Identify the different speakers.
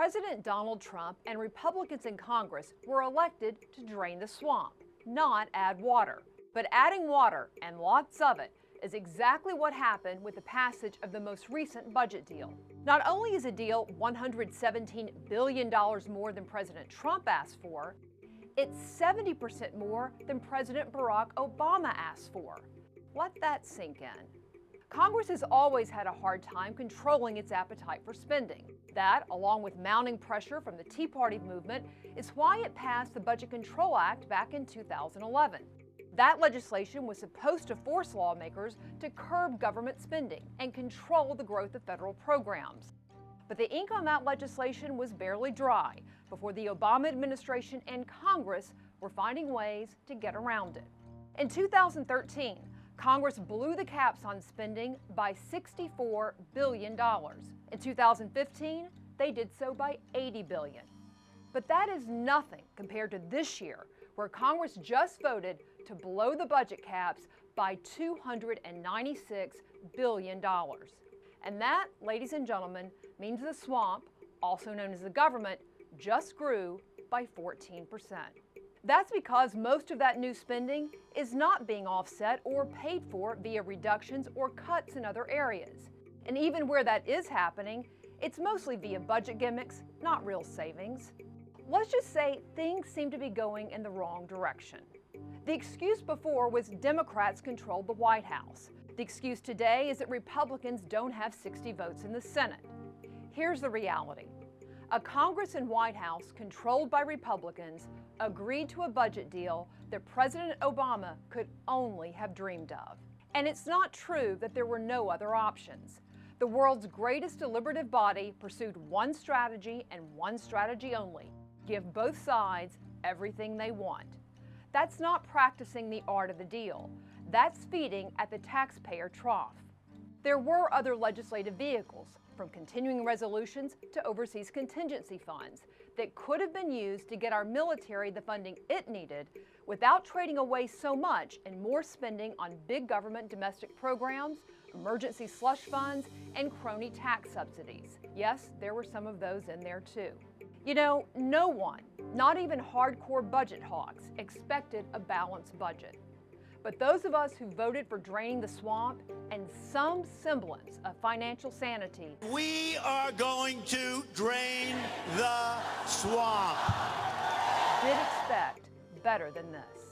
Speaker 1: President Donald Trump and Republicans in Congress were elected to drain the swamp, not add water. But adding water, and lots of it, is exactly what happened with the passage of the most recent budget deal. Not only is a deal $117 billion more than President Trump asked for, it's 70% more than President Barack Obama asked for. Let that sink in. Congress has always had a hard time controlling its appetite for spending. That, along with mounting pressure from the Tea Party movement, is why it passed the Budget Control Act back in 2011. That legislation was supposed to force lawmakers to curb government spending and control the growth of federal programs. But the ink on that legislation was barely dry before the Obama administration and Congress were finding ways to get around it. In 2013, Congress blew the caps on spending by $64 billion. In 2015, they did so by $80 billion. But that is nothing compared to this year, where Congress just voted to blow the budget caps by $296 billion. And that, ladies and gentlemen, means the swamp, also known as the government, just grew by 14%. That's because most of that new spending is not being offset or paid for via reductions or cuts in other areas. And even where that is happening, it's mostly via budget gimmicks, not real savings. Let's just say things seem to be going in the wrong direction. The excuse before was Democrats controlled the White House. The excuse today is that Republicans don't have 60 votes in the Senate. Here's the reality. A Congress and White House controlled by Republicans agreed to a budget deal that President Obama could only have dreamed of. And it's not true that there were no other options. The world's greatest deliberative body pursued one strategy and one strategy only: give both sides everything they want. That's not practicing the art of the deal. That's feeding at the taxpayer trough. There were other legislative vehicles, from continuing resolutions to overseas contingency funds, that could have been used to get our military the funding it needed without trading away so much and more spending on big government domestic programs, emergency slush funds, and crony tax subsidies. Yes, there were some of those in there too. You know, no one, not even hardcore budget hawks, expected a balanced budget. But those of us who voted for draining the swamp and some semblance of financial sanity,
Speaker 2: we are going to drain the swamp,
Speaker 1: did expect better than this.